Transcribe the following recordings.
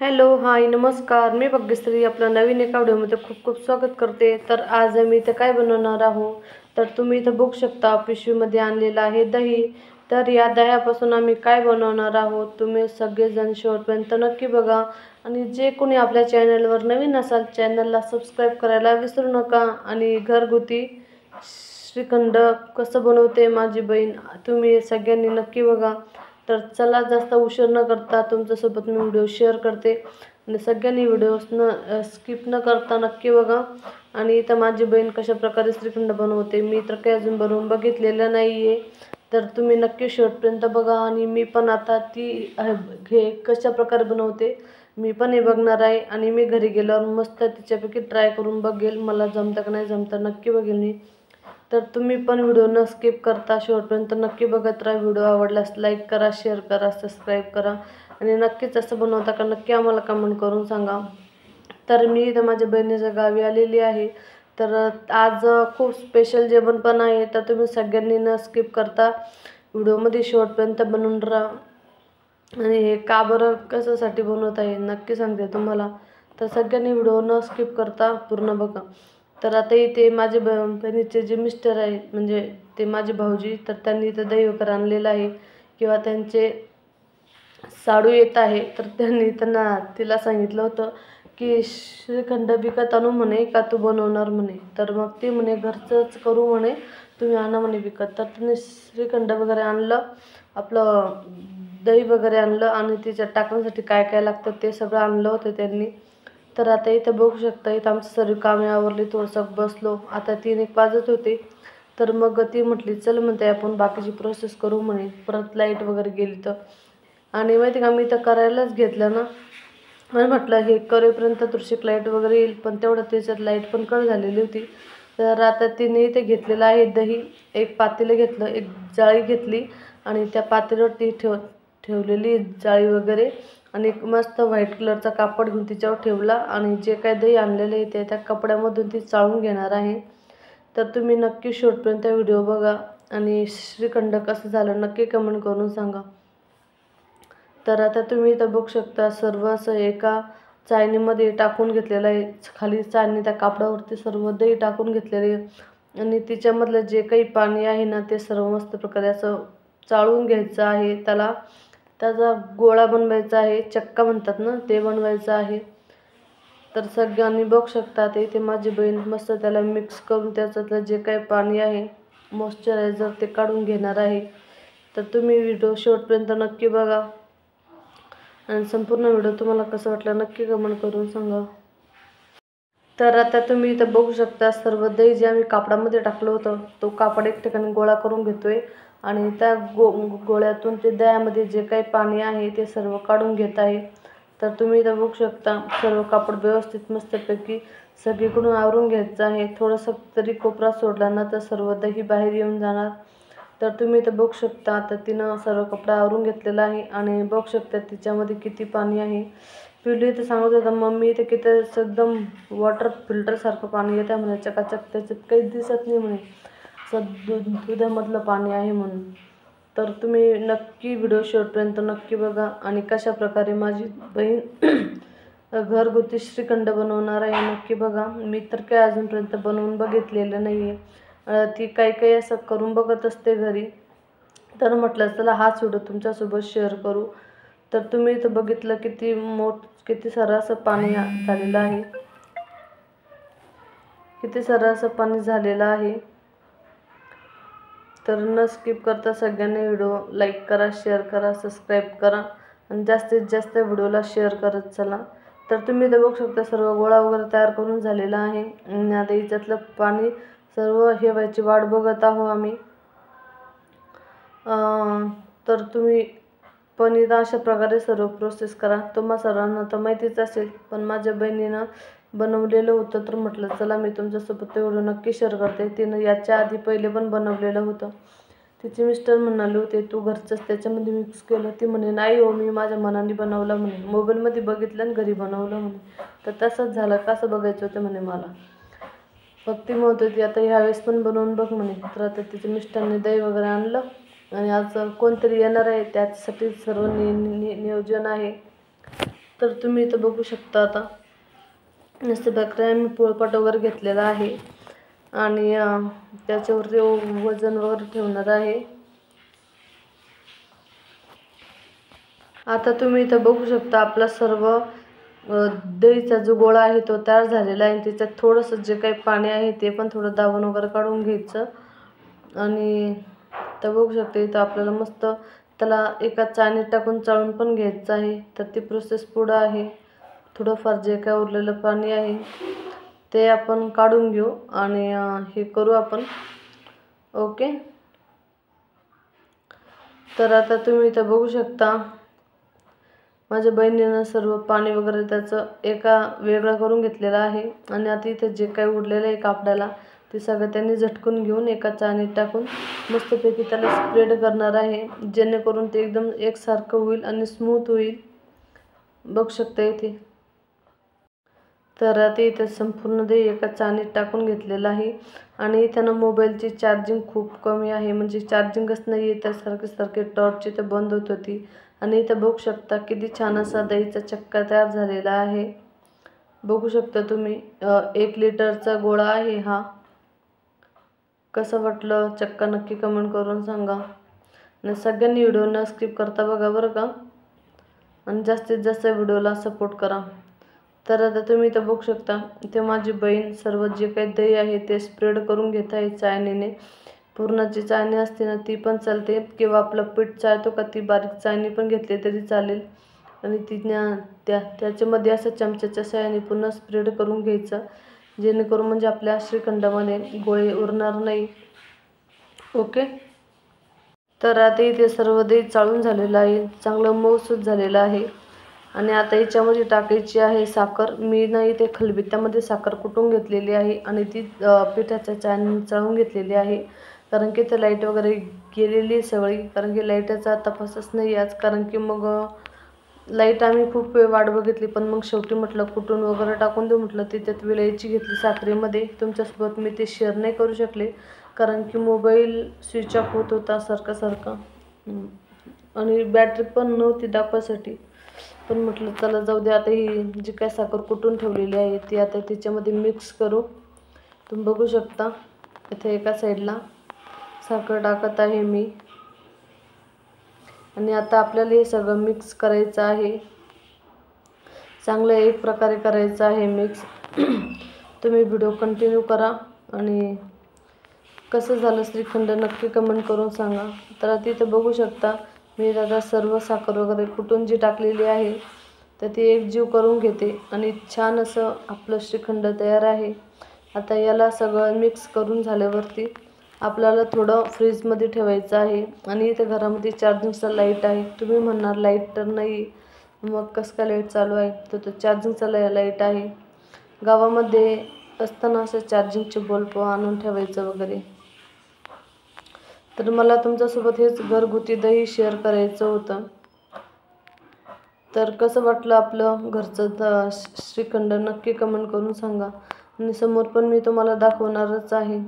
Hello, हाय, नमस्कार. मी भाग्यश्री आपलं नवीन एका व्हिडिओमध्ये खूप खूप स्वागत करते. तर आज आम्ही इथं काय बनवणार आहोत, तर तुम्ही इथं बघू शकता पिशवीमध्ये आणलेलं आहे दही. तर या दह्यापासून आम्ही काय बनवणार आहोत, तुम्ही सगळेजण शेवटपर्यंत नक्की बघा. आणि जे कोणी आपल्या चॅनलवर नवीन असाल, चॅनलला सबस्क्राईब करायला विसरू नका. आणि घरगुती श्रीखंड कसं बनवते माझी बहीण, तुम्ही सगळ्यांनी नक्की बघा. तर चला, जास्त उशीर न करता तुमच्यासोबत मी व्हिडिओ शेअर करते आणि सगळ्यांनी व्हिडिओज स्किप न करता नक्की बघा. आणि इथं माझी बहीण कशा प्रकारे श्रीखंड बनवते, मी तर काही अजून बनवून बघितलेलं नाही आहे. तर तुम्ही नक्की शेवटपर्यंत बघा. आणि मी पण आता ती हे कशा प्रकारे बनवते मी पण हे बघणार आहे. आणि मी घरी गेल्यावर मस्त तिच्यापैकी ट्राय करून बघेल, मला जमतं का नाही जमतं नक्की बघेल मी. तर तुम्ही पण व्हिडिओ न स्किप करता शेवटपर्यंत नक्की बघत राहा. व्हिडिओ आवडल्यास लाईक करा, शेअर करा, सबस्क्राईब करा. आणि नक्कीच असं बनवता का नक्की आम्हाला कमेंट करून सांगा. तर मी इथं माझ्या बहिणीच्या गावी आलेली आहे. तर आज खूप स्पेशल जेवण पण आहे. तर तुम्ही सगळ्यांनी न स्किप करता व्हिडिओमध्ये शेवटपर्यंत बनवून राहा. आणि हे का बरं कशासाठी बनवत आहे नक्की सांगते तुम्हाला. तर सगळ्यांनी व्हिडिओ न स्किप करता पूर्ण बघा. तर आता इथे माझे बहिणीचे जे मिस्टर आहेत, म्हणजे ते माझे भाऊजी, तर त्यांनी इथं दही वगैरे आणलेलं आहे किंवा त्यांचे साडू येत आहे. तर त्यांनी तिला सांगितलं होतं की श्रीखंड विकत आणू म्हणे का तू बनवणार म्हणे. तर मग ती म्हणे घरचंच करू म्हणे, तुम्ही आणा म्हणे विकत. तर त्यांनी श्रीखंड वगैरे आणलं, आपलं दही वगैरे आणलं आणि तिच्यात टाकण्यासाठी काय काय लागतं ते सगळं आणलं होतं त्यांनी. तर आता इथं बघू शकता, इथं आमचं सर्व कामे आवरली, थोडंसं बसलो. आता 3-1 वाजत होते. तर मग ती म्हटली चल म्हणते आपण बाकीची प्रोसेस करू म्हणे, परत लाईट वगैरे गेली तर. आणि माहिती का, मी तर करायलाच घेतलं ना, आणि म्हटलं हे करेपर्यंत तुळशीक लाईट वगैरे येईल, पण तेवढं त्याच्यात लाईट पण कट झालेली होती. तर आता तिने इथे घेतलेलं आहे दही. एक पातेलं घेतलं, एक जाळी घेतली आणि त्या पातेल्यावर ती ठेवलेली जाळी वगैरे. आणि एक मस्त व्हाईट कलरचा कापड घेऊन तिच्यावर ठेवला. आणि जे काही दही आणलेलं आहे ते त्या कपड्यामधून ती चाळून घेणार आहे. तर तुम्ही नक्की शेवटपर्यंत व्हिडिओ बघा. आणि श्रीखंड कसं झालं नक्की कमेंट करून सांगा. तर आता तुम्ही इथं बघू शकता, सर्व असं एका चाळणीमध्ये टाकून घेतलेलं आहे. खाली चाळणी त्या कापडावरती सर्व दही टाकून घेतलेले आहे. आणि तिच्यामधलं जे काही पाणी आहे ना, ते सर्व मस्त प्रकारे असं चाळून घ्यायचं आहे. त्याचा गोळा बनवायचा आहे, चक्का म्हणतात ना, ते बनवायचं आहे. तर सगळ्यांनी बघू शकता, ते इथे माझी बहीण मस्त त्याला मिक्स करून त्याच्यातलं जे काही पाणी आहे, मॉइश्चरायझर, ते काढून घेणार आहे. तर तुम्ही व्हिडिओ शेवटपर्यंत नक्की बघा. आणि संपूर्ण व्हिडिओ तुम्हाला कसं वाटलं नक्की कमेंट करून सांगा. तर आता तुम्ही इथं बघू शकता, सर्व दही जे आम्ही कापडामध्ये टाकलं होतं, तो कापड एक ठिकाणी गोळा करून घेतोय. आणि त्या गोळ्यातून ते दह्यामध्ये जे काही पाणी आहे ते सर्व काढून घेत आहे. तर तुम्ही इथं बघू शकता, सर्व कापड व्यवस्थित मस्तपैकी सगळीकडून आवरून घ्यायचं आहे. थोडंसं तरी कोपरा सोडला ना तर सर्व दही बाहेर येऊन जाणार. तर तुम्ही इथं बघू शकता, आता तिनं सर्व कपडा आवरून घेतलेला आहे. आणि बघू शकता तिच्यामध्ये किती पाणी आहे. पिवली तर सांगत होता मम्मी इथे किती एकदम वॉटर फिल्टरसारखं पाणी येतं म्हणे, चकाचक, त्याच्यात काहीच दिसत नाही म्हणे, असं दुधामधलं पाणी आहे म्हणून. तर तुम्ही नक्की व्हिडिओ शेवटपर्यंत नक्की बघा. आणि कशा प्रकारे माझी बहीण घरगुती श्रीखंड बनवणार आहे नक्की बघा. मी तर काय अजूनपर्यंत बनवून बघितलेलं नाही आहे. ती काही असं करून बघत असते घरी. तर म्हटलं चला हाच व्हिडिओ तुमच्यासोबत शेअर करू. तर तुम्ही इथं बघितलं किती सारं असं पाणी झालेलं आहे, किती सारं असं पाणी झालेलं आहे. तर न स्किप करता सगळ्यांनी व्हिडिओ लाईक करा, शेअर करा, सबस्क्राईब करा. आणि जास्तीत जास्त व्हिडिओला शेअर करत चला. तर तुम्ही इथं बघू शकता, सर्व गोळा वगैरे तयार करून झालेला आहे. आणि आता याच्यातलं पाणी सर्व हे व्हायची वाट बघत आहोत आम्ही. तर तुम्ही पण इथं अशा प्रकारे सर्व प्रोसेस करा. तुम्हा सर्वांना तर माहितीच असेल, पण माझ्या बहिणीनं बनवलेलं होतं, तर म्हटलं चला मी तुमच्यासोबत ते व्हिडिओ नक्की शेअर करते. तिनं याच्या आधी पहिले पण बनवलेलं होतं. तिचे मिस्टर म्हणाले होते तू घरचंच त्याच्यामध्ये मिक्स केलं. ती म्हणे नाही हो, मी माझ्या मनाने बनवलं म्हणे, मोबाईलमध्ये बघितलं आणि घरी बनवलं म्हणे. तर तसंच झालं, कसं बघायचं होतं म्हणे मला. फक्त ती म्हणत होती आता ह्यावेळेस पण बनवून बघ म्हणे. तर आता तिच्या मिस्टरने दही वगैरे आणलं. आणि आज कोणतरी येणार आहे, त्याच्यासाठी सर्व नियोजन आहे. तर तुम्ही इथं बघू शकता आता मस्त प्रकारे मी पोळपाट वगैरे घेतलेला आहे आणि त्याच्यावरती वजन वगैरे ठेवणार आहे. आता तुम्ही इथं बघू शकता आपला सर्व दहीचा जो गोळा आहे तो तयार झालेला आहे. त्याच्यात थोडंसं जे काही पाणी आहे ते पण थोडं दाबून वगैरे काढून घ्यायचं आणि तर बघू शकता इथं आपल्याला मस्त त्याला एका चाळणीत टाकून चाळून पण घ्यायचं आहे. तर ती प्रोसेस पुढं आहे. थोडंफार जे काय उरलेलं पाणी आहे ते आपण काढून घेऊ आणि हे करू आपण. ओके. तर आता तुम्ही इथं बघू शकता माझ्या बहिणीनं सर्व पाणी वगैरे त्याचं एका वेगळं करून घेतलेलं आहे आणि आता इथं जे काही उरलेलं आहे कापडाला ते सगळं त्यांनी झटकून घेऊन एका चाळणीत टाकून मस्तपैकी त्याला स्प्रेड करणार आहे, जेणेकरून ते एकदम एकसारखं होईल आणि स्मूथ होईल. बघू शकता इथे. तर आता इथे संपूर्ण दही एका चाळणीत टाकून घेतलेलं आहे आणि इथं मोबाईलची चार्जिंग खूप कमी आहे, म्हणजे चार्जिंगच नाही आहे. तर सारखे टॉर्च इथं बंद होत होती आणि इथं बघू शकता किती छान असा दहीचा चक्का तयार झालेला आहे. बघू शकता तुम्ही 1 लिटरचा गोळा आहे हा. कसं वाटलं चक्का नक्की कमेंट करून सांगा आणि सगळ्यांनी व्हिडिओ न स्किप करता बघा बरं का, आणि जास्तीत जास्त व्हिडिओला सपोर्ट करा. तर आता तुम्ही इथं बघू शकता इथे माझी बहीण सर्व जे काही दही आहे ते स्प्रेड करून घेत आहे चाळणीने. पूर्णाची चाळणी असते ना ती पण चालते, किंवा आपलं पीठ चाळतो का ती बारीक चाळणी पण घेतली तरी चालेल. आणि त्याच्यामध्ये असं चमच्याच्या सहाय्याने पुन्हा स्प्रेड करून घ्यायचं, जेणेकरून म्हणजे आपल्या श्रीखंडामध्ये गोळे उरणार नाही. ओके. तर आता इथे सर्व दही चाळून झालेलं आहे, चांगलं मऊसूत झालेलं आहे आणि आता याच्यामध्ये टाकायची आहे साखर. मी ना इथे खलबत्त्यामध्ये साखर कुटून घेतलेली आहे आणि ती पिठाच्या चाळणीने चाळून घेतलेली आहे, कारण की ते लाईट वगैरे गेलेली सगळी, कारण की लाईटाचा तपासच नाही आज. कारण की मग लाईट आम्ही खूप वेळ वाट बघितली, पण मग शेवटी म्हटलं कुटून वगैरे टाकून देऊ म्हटलं. त्याच्यात विलायची घेतली साखरेमध्ये. तुमच्यासोबत मी ते शेअर नाही करू शकले, कारण की मोबाईल स्विच ऑफ होत होता सारखा आणि बॅटरी पण नव्हती दाखवायसाठी. पण म्हटलं चला जाऊ दे, आता ही जी काय साखर कुटून ठेवलेली आहे ती आता त्याच्यामध्ये मिक्स करू. तुम्ही बघू शकता इथे एका साईडला साखर टाकत आहे मी आणि आता आपल्याला हे सगळं मिक्स करायचं आहे. चांगलं एक प्रकारे करायचं आहे मिक्स. तुम्ही व्हिडिओ कंटिन्यू करा आणि कसं झालं श्रीखंड नक्की कमेंट करून सांगा. तर आता इथं बघू शकता मी आता सर्व साखर वगैरे कुटून जी टाकलेली आहे तर ती एकजीव करून घेते आणि छान असं आपलं श्रीखंड तयार आहे. आता याला सगळं मिक्स करून झाल्यावरती आपल्याला थोडं फ्रीजमध्ये ठेवायचं आहे. आणि इथे घरामध्ये चार्जिंगचा लाईट आहे. तुम्ही म्हणणार लाईट तर नाही, मग कसं काय लाईट चालू आहे, तर चार्जिंगचा लाईट आहे. गावामध्ये असताना असं चार्जिंगचे बल्ब आणून ठेवायचं वगैरे. तर मला तुमच्यासोबत हेच घरगुती दही शेअर करायचं होतं. तर कसं वाटलं आपलं घरचं श्रीखंड नक्की कमेंट करून सांगा. आणि समोर पण मी तुम्हाला दाखवणारच आहे.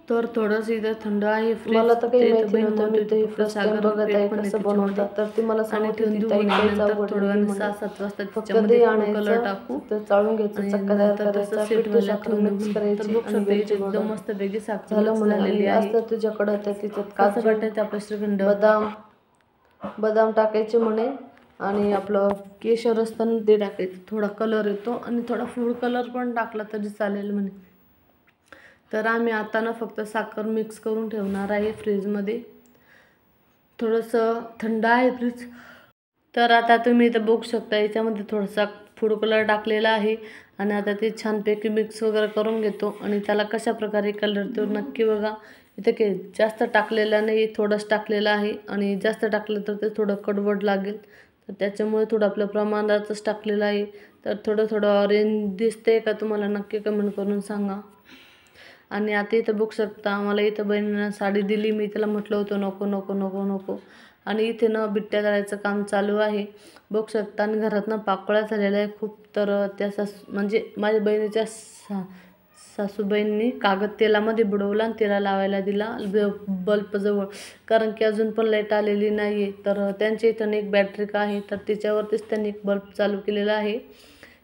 तर थोडंसं इथं थंड आहे. मला तर काही माहिती नव्हतं, मी ते फर्स्ट टाइम बघत आहे कसं बनवतात. तर ती मला सांगत होती ताई काहीच अवघड नाही म्हणे, फक्त दही आणायचं तर चाळून घ्यायचं, चक्का तयार करायचा, पीठ साखर मिक्स करायची आणि वेलची पावडर झालं म्हणाली. असतं तुझ्याकडं तर तिच्यात काजू बदाम टाकायचे म्हणे आणि आपलं केशर असताना ते टाकायचं, थोडा कलर येतो आणि थोडा फूड कलर पण टाकला तरी चालेल म्हणे. तर आम्ही आता ना फक्त साखर मिक्स करून ठेवणार आहे फ्रीजमध्ये. थोडंसं थंड आहे फ्रीज. तर आता तुम्ही इथं बघू शकता याच्यामध्ये थोडासा फूड कलर टाकलेला आहे आणि आता ते छानपैकी मिक्स वगैरे करून घेतो आणि त्याला कशा प्रकारे कलर तो नक्की बघा. इथं काही जास्त टाकलेला नाही, थोडंच टाकलेलं आहे आणि जास्त टाकलं तर ते थोडं कडवट लागेल, तर त्याच्यामुळे थोडं आपल्या प्रमाणातच टाकलेलं आहे. तर थोडं ऑरेंज दिसते का तुम्हाला नक्की कमेंट करून सांगा. आणि आता इथं बघू शकता मला इथं बहिणीनं साडी दिली, मी त्याला म्हटलं होतं नको नको नको नको, आणि इथे ना बिट्ट्या करायचं काम चालू आहे बघू शकता. आणि घरात ना पाकोळ्या झालेल्या आहे खूप. तर त्याचा म्हणजे माझ्या बहिणीच्या सासूबाईंनी कागद तेलामध्ये बुडवला आणि त्याला लावायला दिला बल्बजवळ, कारण की अजून पण लाईट आलेली नाही आहे. तर त्यांच्या इथून एक बॅटरी का आहे, तर त्याच्यावरतीच त्यांनी एक बल्ब चालू केलेला आहे.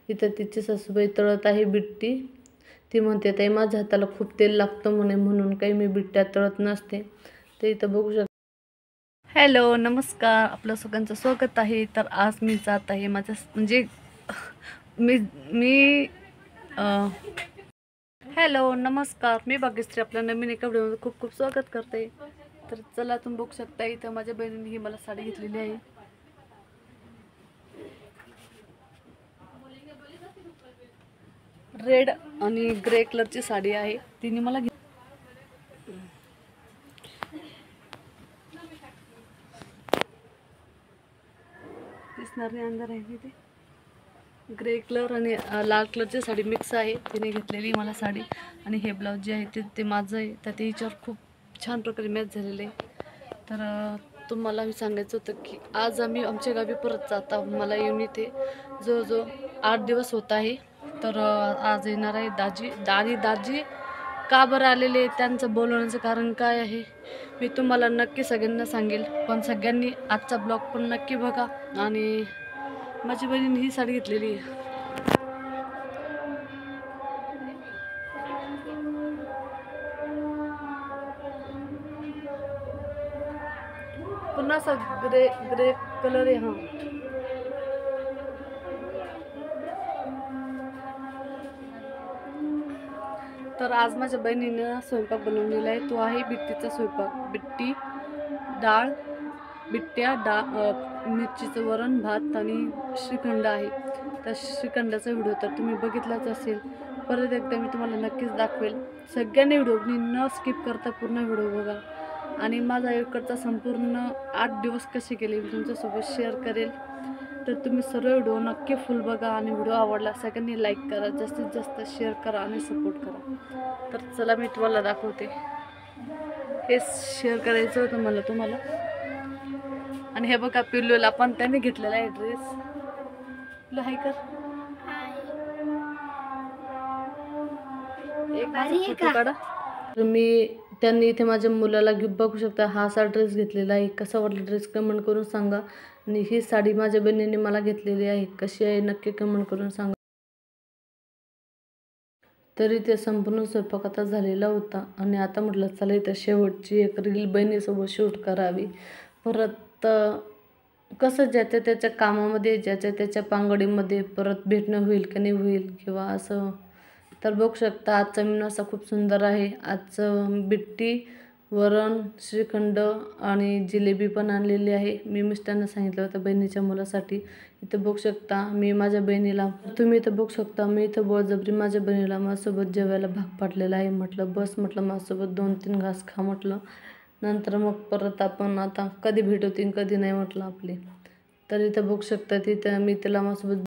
इथं तिची सासूबाई तळत आहे बिट्टी. ती म्हणते ताई माझ्या हाताला खूप तेल लागतं म्हणे, म्हणून काही मी बिट्ट्या तळत नसते. ते इथं बघू शकता. हॅलो, नमस्कार, आपलं सगळ्यांचं स्वागत आहे. तर आज मी जात आहे माझ्या म्हणजे मी मी हॅलो, नमस्कार, मी भाग्यश्री आपल्या नवीन एका व्हिडिओमध्ये खूप खूप स्वागत करते. तर चला, तुम्ही बघू शकता इथं माझ्या बहिणीने ही मला साडी घेतलेली आहे. रेड आणि ग्रे कलरची साडी आहे, तिने मला दिसणार नाही, अंधार आहे तिथे. ग्रे कलर आणि लाल कलरची साडी मिक्स आहे, तिने घेतलेली मला साडी. आणि हे ब्लाऊज जे आहे ते माझं आहे, तर ते हिच्यावर खूप छान प्रकारे मॅच झालेलं आहे. तर तुम्हाला मी सांगायचं होतं की आज आम्ही आमच्या गावी परत जात आहोत. मला येऊन इथे जवळजवळ 8 दिवस होत आहे. तर आज येणार आहे दाजी. दाजी का बरं आलेले, त्यांचं बोलवण्याचं कारण काय आहे मी तुम्हाला नक्की सगळ्यांना सांगेल. पण सगळ्यांनी आजचा ब्लॉग पण नक्की बघा. आणि माझी बहिणीने ही साडी घेतलेली आहे. पुन्हा असा ग्रे ग्रे कलर आहे. हां, तर आज माझ्या बहिणीनं स्वयंपाक बनवलेला आहे. तो आहे बिट्टीचा स्वयंपाक. बिट्टी डाळ, बिट्ट्या मिरचीचं वरण भात आणि श्रीखंड आहे. त्या श्रीखंडाचा व्हिडिओ तर तुम्ही बघितलाच असेल. परत एकदा मी तुम्हाला नक्कीच दाखवेल. सगळ्यांनी व्हिडिओ न स्किप करता पूर्ण व्हिडिओ बघा. आणि माझा इकडचा संपूर्ण 8 दिवस कसे गेले मी तुमच्यासोबत शेअर करेल. तर तुम्ही सर्व व्हिडिओ नक्की फुल बघा. आणि व्हिडिओ आवडला सगळ्यांनी लाईक करा, जास्तीत जास्त शेअर करा आणि सपोर्ट करा. तर चला, मी तुम्हाला दाखवते. हे शेअर करायचं होतं मला तुम्हाला. आणि हे बघा, पिल्लूला पण त्याने घेतलेला आहे ड्रेस. पिल्लू हाय कर, एक फोटो काढा. त्यांनी इथे माझ्या मुलाला बघू शकता, हा असा ड्रेस घेतलेला आहे. कसा वाटला ड्रेस कमेंट करून सांगा. आणि ही साडी माझ्या बहिणीने मला घेतलेली आहे, कशी आहे नक्की कमेंट करून सांगा. तरी ते संपूर्ण स्वयंपाक आता झालेला होता. आणि आता म्हटलं चला इथं शेवटची एक रील बहिणीसोबत शूट करावी. परत कसं ज्याच्या त्याच्या कामामध्ये, ज्याच्या त्याच्या पांगडीमध्ये परत भेटणं होईल की नाही होईल किंवा असं. तर बघू शकता आजचा मेनू असा खूप सुंदर आहे. आजचं बिट्टी, वरण, श्रीखंड आणि जिलेबी पण आणलेली आहे. मी मिस्टरांना सांगितलं होतं बहिणीच्या मुलासाठी. इथं बघू शकता मी माझ्या बहिणीला, तुम्ही इथं बघू शकता मी इथं बळजबरी माझ्या बहिणीला माझ्यासोबत जेवायला भाग पाडलेला आहे. म्हटलं बस, म्हटलं माझ्यासोबत 2-3 घास खा म्हटलं, नंतर मग परत आपण आता कधी भेट होतील कधी नाही म्हटलं आपली. तर इथं बघू शकता तिथं मी त्याला माझ्यासोबत